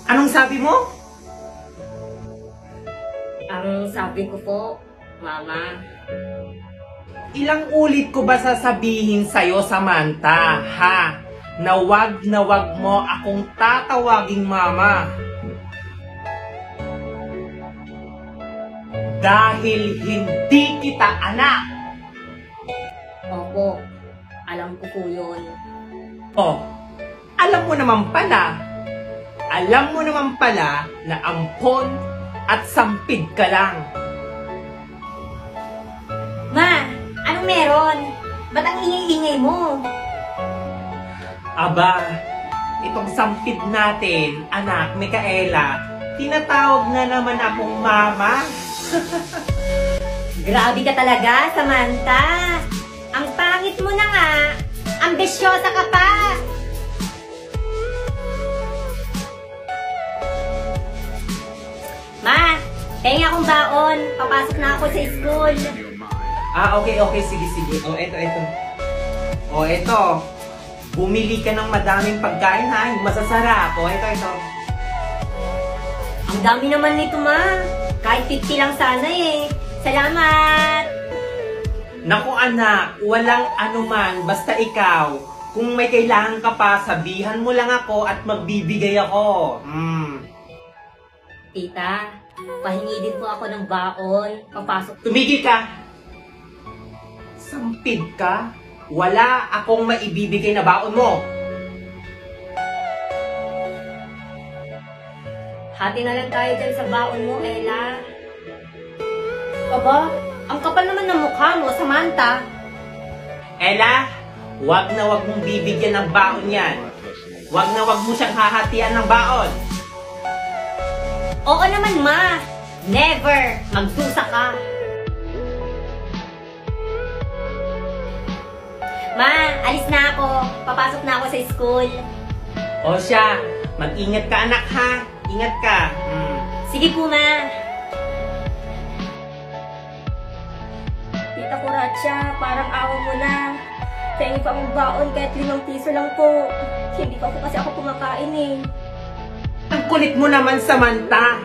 Anong sabi mo? Ang sabi ko po, Mama. Ilang ulit ko ba sasabihin sa'yo, Samantha, ha? Na wag mo akong tatawaging Mama. Dahil hindi kita anak. Opo, alam ko po yun. Oh, alam mo naman pala na ampon at sampid ka lang. Ma, anong meron? Ba't ang ingay-ingay mo? Aba, itong sampid natin, anak, Micaela, tinatawag na naman akong Mama. Grabe ka talaga, Samantha. Ang pangit mo na nga. Ambisyosa ka pa. Ma, pahinga akong baon. Papasok na ako sa school. Okay, sige. Eto. Bumili ka ng madaming pagkain, ha? Yung masasarap. Ito. Ang dami naman nito, Ma. Kahit 50 lang sana eh. Salamat! Naku anak, walang anuman, basta ikaw. Kung may kailangan ka pa, sabihan mo lang ako at magbibigay ako. Tita, pahingi din po ako ng baon. Papasok. Tumigil ka! Sampid ka? Wala akong maibibigay na baon mo. Hati na lang tayo dyan sa baon mo, Ella. Aba, ang kapal naman ng mukha mo, Samantha. Ella, wag mong bibigyan ng baon yan. Wag mo siyang hahatian ng baon. Oo naman, Ma. Never. Magdusa ka. Ma, alis na ako. Papasok na ako sa school. O siya, mag-ingat ka anak ha. Ingat ka. Sige po, Ma. Tita Kuratsa, parang awa mo na. Pengi pa mong baon kahit 5 piso lang po. Hindi pa po kasi ako kumakain eh. Ang kulit mo naman, Samantha.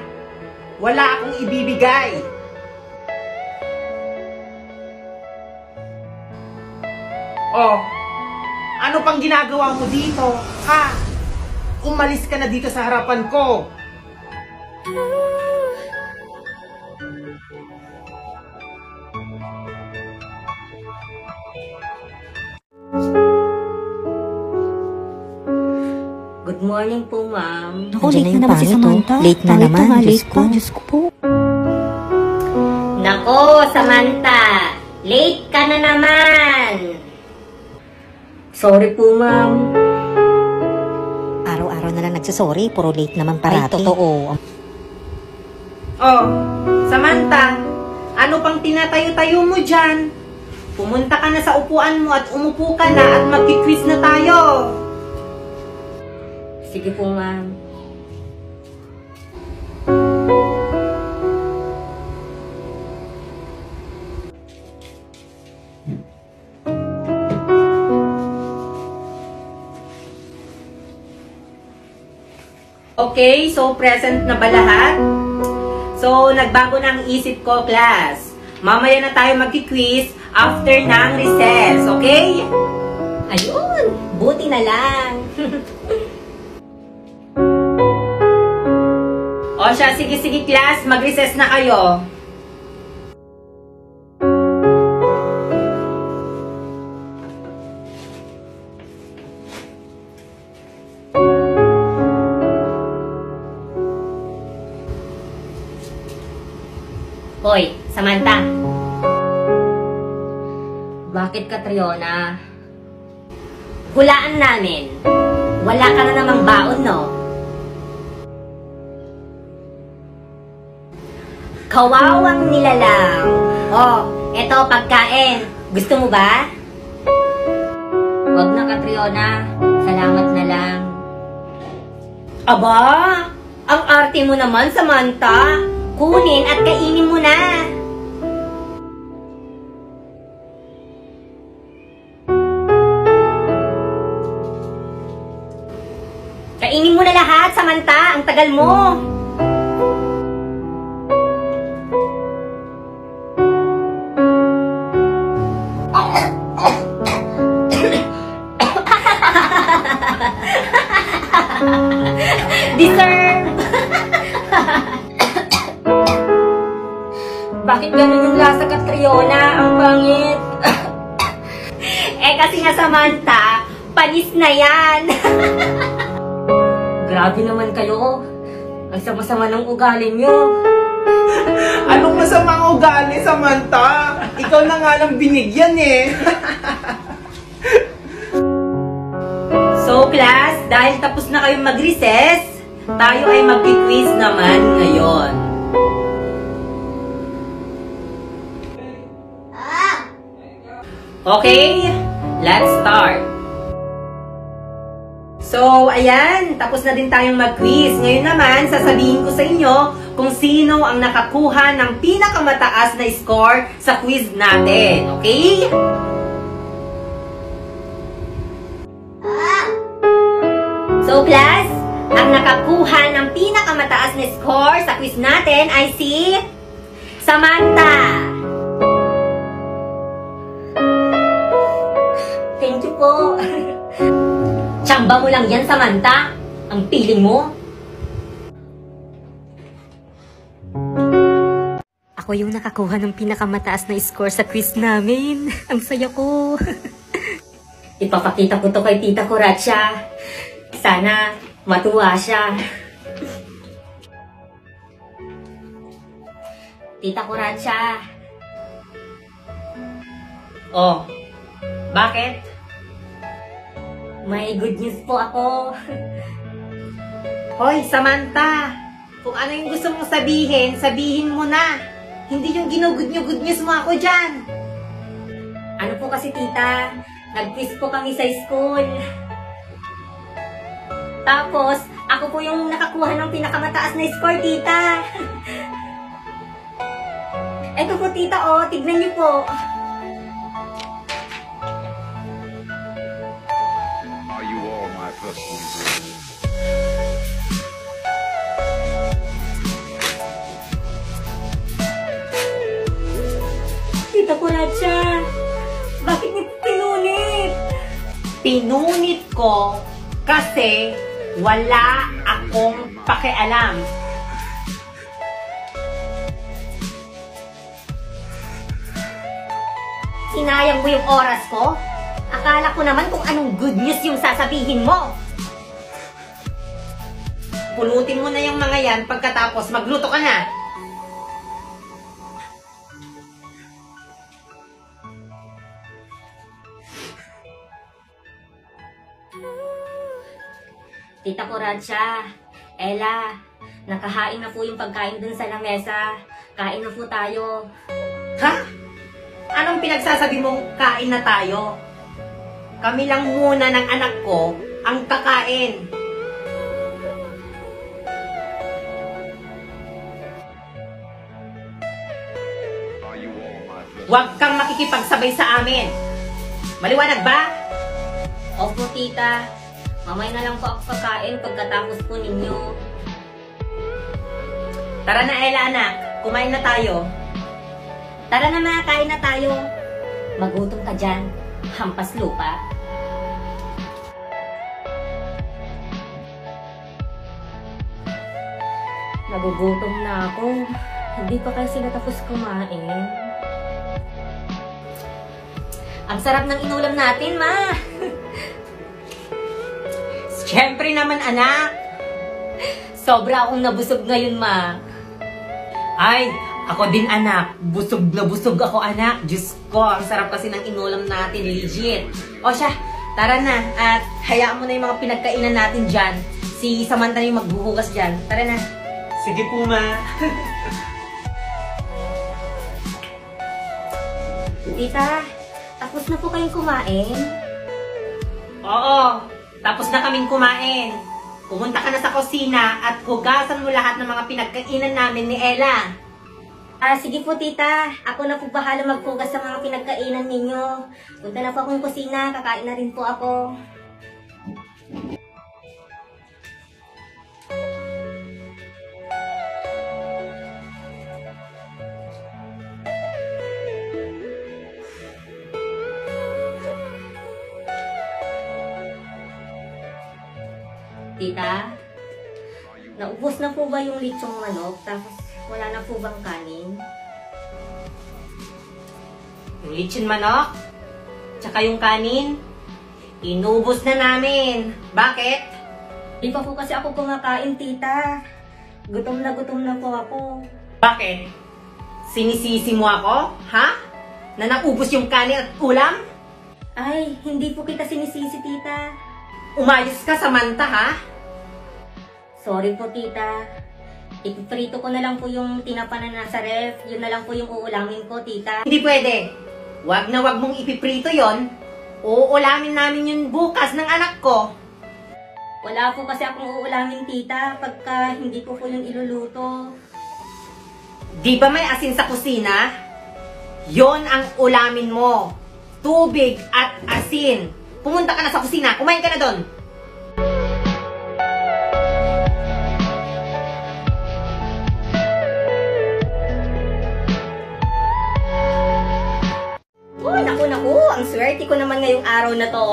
Wala akong ibibigay. Oh, ano pang ginagawa mo dito? Ha? Umalis ka na dito sa harapan ko. Good morning po, Ma'am. Naku, late na naman si Samantha. Late na naman, Diyos ko po. Nako, Samantha. Late ka na naman. Sorry po, Ma'am. Araw-araw na lang nagsasorry, puro late naman parati. Ay, totoo. Oh, Samantha, ano pang tinatayo-tayo mo dyan? Pumunta ka na sa upuan mo at umupo ka na at magki-quiz na tayo. Sige po, Ma'am. Okay, so present na ba lahat? So, nagbago na ang isip ko, class. Mamaya na tayo magki-quiz after ng recess, okay? Ayun, buti na lang. O siya, sige class, mag-recess na kayo. Hoy, Samantha. Bakit, Catriona? Hulaan namin. Wala ka na namang baon, no? Kawawang nilalang. Oh, eto pagkain. Gusto mo ba? Huwag na, Catriona. Salamat na lang. Aba, ang arte mo naman, Samantha. Kunin at kainin mo na. Kainin mo mo na lahat, Samantha. Ang tagal mo. Deserve! Bakit ganun yung lasa, Catriona? Ang pangit. Kasi nga, Samantha, panis na yan. Grabe naman kayo. Ang sama-sama ng ugali nyo. Anong masamang ugali, Samantha? Ikaw na nga lang binigyan eh. So class, dahil tapos na kayong mag-recess, tayo ay mag-quiz naman ngayon. Okay, let's start. So, ayan, tapos na din tayong mag-quiz. Ngayon naman, sasabihin ko sa inyo kung sino ang nakakuha ng pinakamataas na score sa quiz natin. Okay? So, class, ang nakakuha ng pinakamataas na score sa quiz natin ay si Samantha. Thank you po. Tsamba mo lang yan, Samantha. Ang piling mo. Ako yung nakakuha ng pinakamataas na score sa quiz namin. Ang saya ko. Ipapakita ko to kay Tita Coracha. Sana matuwa siya. Tita Coracha. Oh, bakit? May good news po ako. Hoy, Samantha, kung ano yung gusto mong sabihin, sabihin mo na. Hindi yung ginugud news mo ako dyan. Ano po kasi, tita? Nag-quiz po kami sa school. Tapos, ako po yung nakakuha ng pinakamataas na score, tita. Eto po, tita, oh. Tignan niyo po. Are you all my personal friends? Tita Coracha, bakit niyo pinunit? Pinunit ko kasi wala akong pakialam. Sinayang mo yung oras ko? Akala ko naman kung anong good news yung sasabihin mo. Pulutin mo na yung mga yan pagkatapos magluto ka na. Tita Coracha, Ella, nakahain na po yung pagkain dun sa lamesa. Kain na po tayo. Ha? Anong pinagsasabi mong kain na tayo? Kami lang muna ng anak ko ang kakain. Are you all my personal Huwag kang makikipagsabay sa amin. Maliwanag ba? Opo, tita. Mamay na lang po ako kakain pagkatapos po ninyo. Tara na, Ella, anak. Kumain na tayo. Tara na, ma, kain na tayo. Magutom ka dyan. Hampas lupa. Nagugutom na ako. Hindi pa kasi natapos kumain. Ang sarap ng inulam natin, ma. Siyempre naman, anak. Sobra akong nabusog ngayon, ma. Ay, ako din, anak. Busog na busog ako, anak. Diyos ko, ang sarap kasi ng inulam natin. Legit. O siya, tara na. At hayaan mo na yung mga pinagkainan natin dyan. Si Samantha na yung magbuhugas dyan. Tara na. Sige po, ma. Tita, tapos na po kayong kumain? Oo, tapos na kaming kumain. Pumunta ka na sa kusina at hugasan mo lahat ng mga pinagkainan namin ni Ella. Sige po, tita. Ako na po bahala magpugas sa mga pinagkainan ninyo. Punta na po akong kusina. Kakain na rin po ako. Tita, naubos na po ba yung lechong manok? Tapos wala na po bang kanin? Yung lechon manok, tsaka yung kanin, inubos na namin. Bakit? Di pa po kasi ako kumakain, tita. Gutom na po ako. Bakit? Sinisisi mo ako? Ha? Na naubos yung kanin at ulam? Ay, hindi po kita sinisisi, tita. Umayos ka, Samantha, ha? Sorry po, tita. Ipiprito ko na lang po yung tinapa na nasa ref. Yun na lang po yung uulamin ko, tita. Hindi pwede. Wag na wag mong ipiprito yon. Uulamin namin yun bukas ng anak ko. Wala po kasi akong uulamin, tita, pagka hindi ko po yung iluluto. Di ba may asin sa kusina? Yon ang ulamin mo. Tubig at asin. Pumunta ka na sa kusina. Kumain ka na doon. Oh, naku, ang swerte ko naman ngayong araw na to.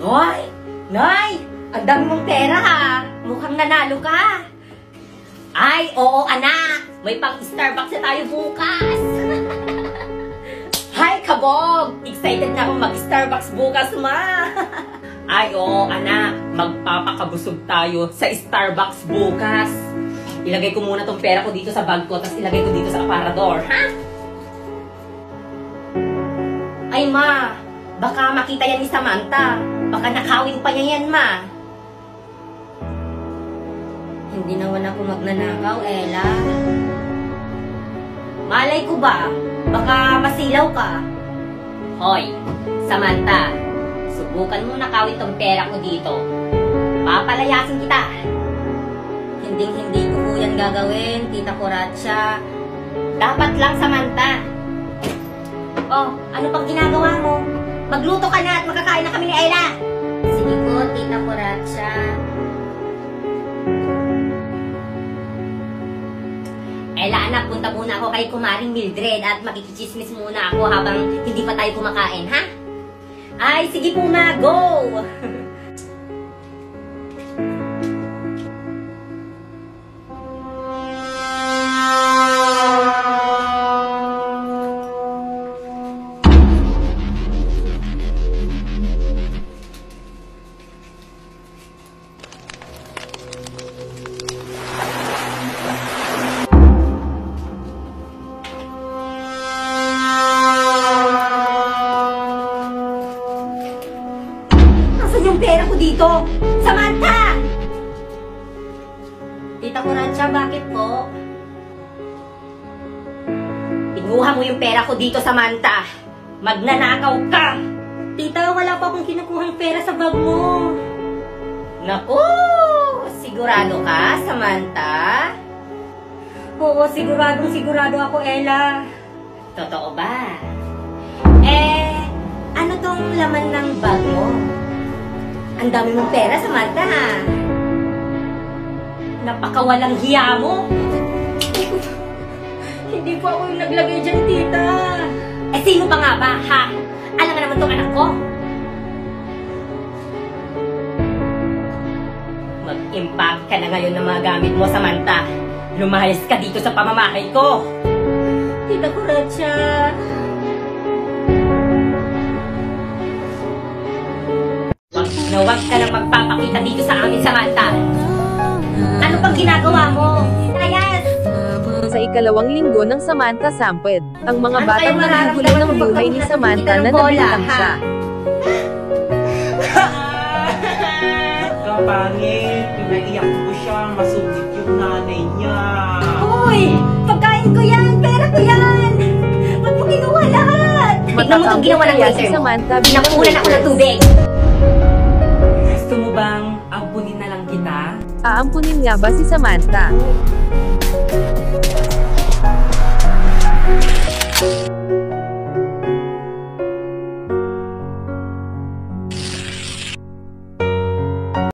Hoy! Nay! Ang dami mong pera, ha? Mukhang nanalo ka. Ay, oo, anak! May pang-Starbucks na tayo bukas! Hi, kabog! Excited na akong mag-Starbucks bukas, ma! Ay, oo, anak! Magpapakabusog tayo sa Starbucks bukas! Ilagay ko muna tong pera ko dito sa bag ko, tapos ilagay ko dito sa aparador, ha? Ay, ma! Baka makita yan ni Samantha. Baka nakawin pa niya yan, ma. Hindi naman ako magnanakaw, Ella. Malay ko ba? Baka masilaw ka. Hoy, Samantha, subukan mo nakawin tong pera ko dito. Papalayasin kita. Hindi ko po yan gagawin, Tita Coracha. Dapat lang, Samantha. Oh, ano pang ginagawa mo? Magluto ka na at makakain na kami ni Ella. Sige po, Tita Coracha. Ella, anak, punta muna ako kay Kumaring Mildred at makikichismis muna ako habang hindi pa tayo kumakain, ha? Ay, sige po, ma, go! Yung pera ko dito! Samantha! Tita Coracha, bakit po? Pinuha mo yung pera ko dito, Samantha! Magnanakaw ka! Tita, wala pa akong kinukuhang pera sa bag mo. Naku! Sigurado ka, Samantha? Oo, sigurado ako, Ella. Totoo ba? Ano tong laman ng bag mo? Ang dami mong pera, Samantha, ha? Napakawalang hiya mo. Hindi po ako yung naglagay dyan, tita. Sino pa nga ba, ha? Alam nga naman tong anak ko. Mag-impact ka na ngayon ng mga gamit mo, Samantha. Lumayas ka dito sa pamamahay ko. Tita Coracha. Wag ka na magpapakita dito sa amin, Samantha. Ano pang ginagawa mo? Ayas! Sa ikalawang linggo ng Samantha Samped, ang mga Ano batang kayong nanghuhuli ng mararamdaman buhay ni pagka Samantha nakikita na ng bola, nabilang ha? siya. Kapangit, pinaiyak ko siya, masugit yung nanay niya. Hoy! Pagkain ko yan! Pera ko yan! Ba't mo kinuha lahat? Tignan mo itong Matatampo ginawa ng kaya waiter si mo. Samantha bilang Pinakulan ako ng waitress. tubig. Gusto mo bang ampunin na lang kita? Aampunin nga ba si Samantha?